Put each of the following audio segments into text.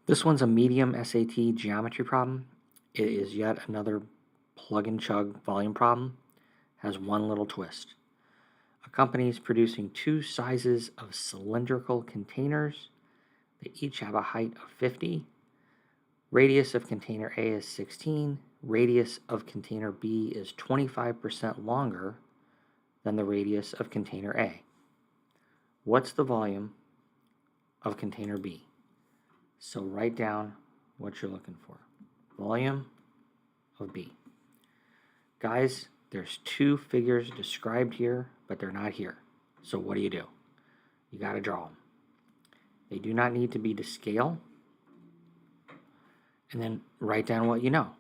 This one's a medium SAT geometry problem. It is yet another plug and chug volume problem. Has one little twist. A company is producing two sizes of cylindrical containers. They each have a height of 50. Radius of container A is 16. Radius of container B is 25% longer than the radius of container A. What's the volume of container B? So write down what you're looking for. Volume of B. Guys, there's two figures described here, but they're not here. So what do? You got to draw them. They do not need to be to scale. And then write down what you know.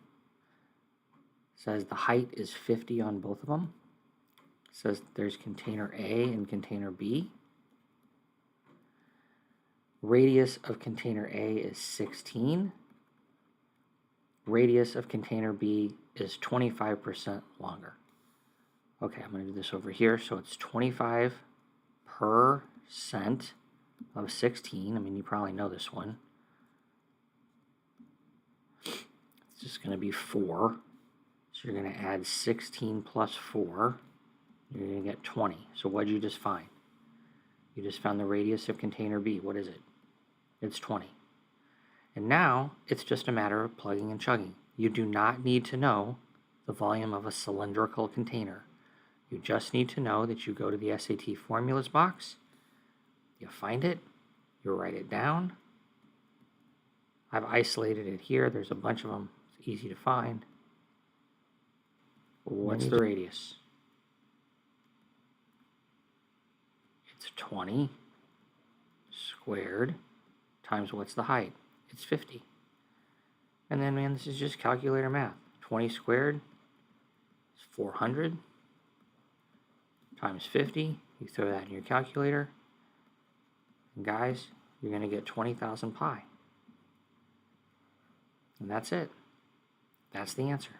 It says the height is 50 on both of them. It says there's container A and container B. Radius of container A is 16. Radius of container B is 25% longer. Okay, I'm going to do this over here. So it's 25% of 16. I mean, you probably know this one. It's just going to be 4. So you're going to add 16 plus 4. You're going to get 20. So what did you just find? You just found the radius of container B. What is it? It's 20. And now it's just a matter of plugging and chugging. You do not need to know the volume of a cylindrical container. You just need to know that you go to the SAT formulas box, you find it, you write it down. I've isolated it here. There's a bunch of them. It's easy to find. What's the radius? It's 20 squared times what's the height? It's 50. And then, man, this is just calculator math. 20 squared is 400 times 50. You throw that in your calculator. And guys, you're going to get 20,000 pi. And that's it. That's the answer.